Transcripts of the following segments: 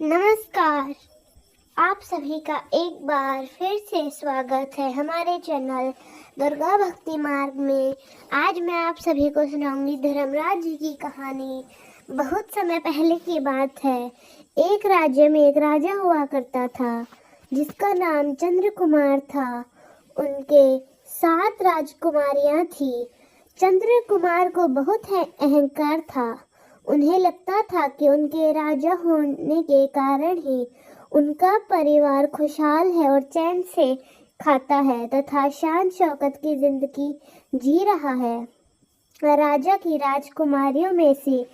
नमस्कार। आप सभी का एक बार फिर से स्वागत है हमारे चैनल दुर्गा भक्ति मार्ग में। आज मैं आप सभी को सुनाऊंगी धर्मराज जी की कहानी। बहुत समय पहले की बात है। एक राज्य में एक राजा हुआ करता था जिसका नाम चंद्रकुमार था। उनके 7 राजकुमारियां थी। चंद्रकुमार को बहुत अहंकार था। उन्हें लगता था कि उनके राजा होने के कारण ही उनका परिवार खुशहाल है और चैन से खाता है तथा शान शौकत की जिंदगी जी रहा है। राजा की राजकुमारियों में से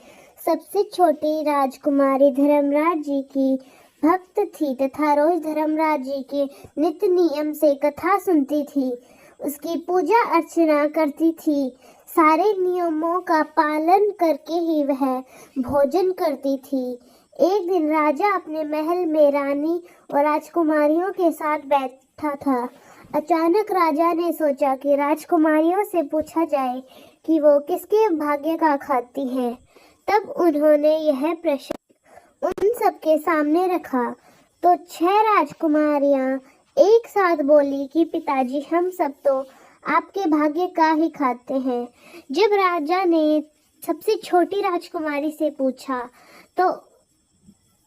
सबसे छोटी राजकुमारी धर्मराज जी की भक्त थी तथा रोज धर्मराज जी के नित्य नियम से कथा सुनती थी, उसकी पूजा अर्चना करती थी। सारे नियमों का पालन करके ही वह भोजन करती थी। एक दिन राजा अपने महल में रानी और राजकुमारियों के साथ बैठा था। अचानक राजा ने सोचा कि राजकुमारियों से पूछा जाए कि वो किसके भाग्य का खाती हैं। तब उन्होंने यह प्रश्न उन सबके सामने रखा तो 6 राजकुमारियां एक साथ बोली कि पिताजी, हम सब तो आपके भाग्य का ही खाते हैं। जब राजा ने सबसे छोटी राजकुमारी से पूछा तो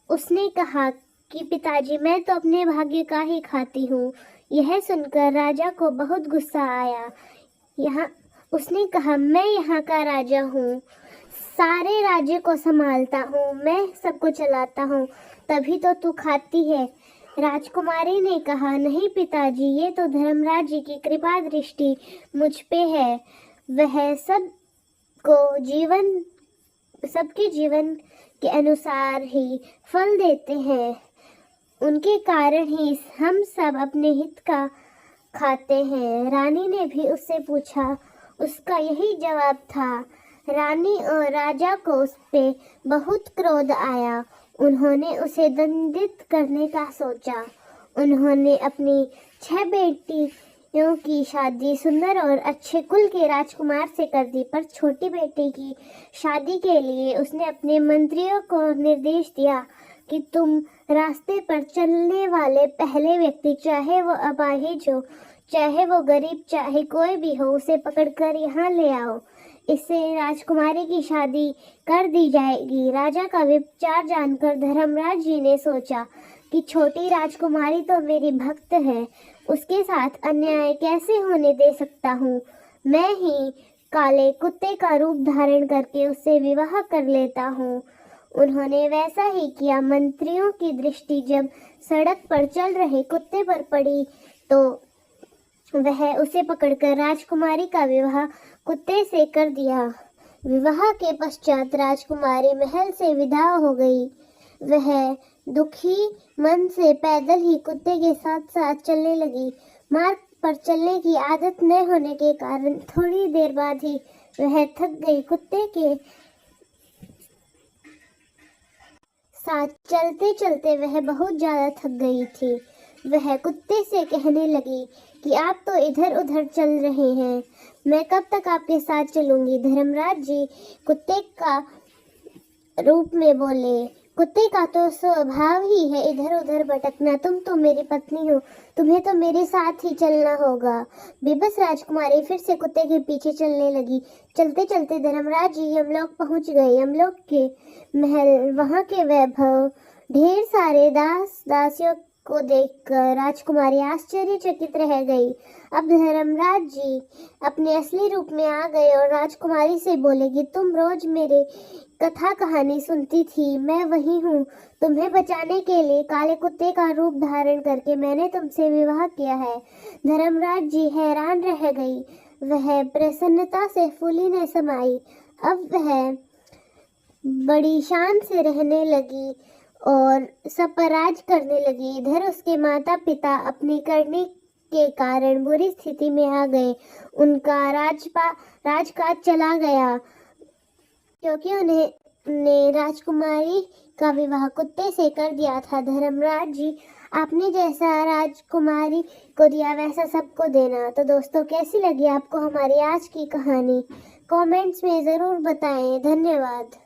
उसने कहा कि पिताजी, मैं तो अपने भाग्य का ही खाती हूँ। यह सुनकर राजा को बहुत गुस्सा आया। उसने कहा, मैं यहाँ का राजा हूँ, सारे राज्य को संभालता हूँ, मैं सबको चलाता हूँ, तभी तो तू खाती है। राजकुमारी ने कहा, नहीं पिताजी, ये तो धर्मराज जी की कृपा दृष्टि मुझ पे है। वह सबके जीवन के अनुसार ही फल देते हैं। उनके कारण ही हम सब अपने हित का खाते हैं। रानी ने भी उससे पूछा। उसका यही जवाब था। रानी और राजा को उस पे बहुत क्रोध आया। उन्होंने उसे दंडित करने का सोचा। उन्होंने अपनी 6 बेटियों की शादी सुंदर और अच्छे कुल के राजकुमार से कर दी, पर छोटी बेटी की शादी के लिए उसने अपने मंत्रियों को निर्देश दिया कि तुम रास्ते पर चलने वाले पहले व्यक्ति, चाहे वो अपाहिज हो, चाहे वो गरीब, चाहे कोई भी हो, उसे पकड़कर यहाँ ले आओ। इससे राजकुमारी की शादी कर दी जाएगी। राजा का विचार जानकर धर्मराज जी ने सोचा कि छोटी राजकुमारी तो मेरी भक्त है, उसके साथ अन्याय कैसे होने दे सकता हूँ। मैं ही काले कुत्ते का रूप धारण करके उससे विवाह कर लेता हूँ। उन्होंने वैसा ही किया। मंत्रियों की दृष्टि जब सड़क पर चल रहे कुत्ते पर पड़ी तो वह उसे पकड़कर राजकुमारी का विवाह कुत्ते से कर दिया। विवाह के पश्चात राजकुमारी महल से विदा हो गई। वह दुखी मन से पैदल ही कुत्ते के साथ साथ चलने लगी। मार्ग पर चलने की आदत न होने के कारण थोड़ी देर बाद ही वह थक गई। कुत्ते के साथ चलते चलते वह बहुत ज्यादा थक गई थी। वह कुत्ते से कहने लगी कि आप तो इधर उधर चल रहे हैं, मैं कब तक आपके साथ चलूंगी। धर्मराज जी कुत्ते का रूप में बोले, कुत्ते का तो स्वभाव ही है इधर उधर भटकना। तुम तो मेरी पत्नी हो, तुम्हें तो मेरे साथ ही चलना होगा। बेबस राजकुमारी फिर से कुत्ते के पीछे चलने लगी। चलते चलते धर्मराज जी यमलोक पहुंच गए। यमलोक के महल, वहां के वैभव, ढेर सारे दास दासियों को देखकर राजकुमारी आश्चर्यचकित रह गई। अब धर्मराज जी अपने असली रूप में आ गए और राजकुमारी से बोले कि तुम रोज मेरे कथा कहानी सुनती थी, मैं वही हूँ। तुम्हें बचाने के लिए काले कुत्ते का रूप धारण करके मैंने तुमसे विवाह किया है। धर्मराज जी हैरान रह गई। वह प्रसन्नता से फूली न समाई। अब वह बड़ी शान से रहने लगी और सब पर राज करने लगी। इधर उसके माता पिता अपने करने के कारण बुरी स्थिति में आ गए। उनका राजकाज चला गया क्योंकि उन्हें राजकुमारी का विवाह कुत्ते से कर दिया था। धर्मराज जी, आपने जैसा राजकुमारी को दिया वैसा सबको देना। तो दोस्तों, कैसी लगी आपको हमारी आज की कहानी? कमेंट्स में ज़रूर बताएं। धन्यवाद।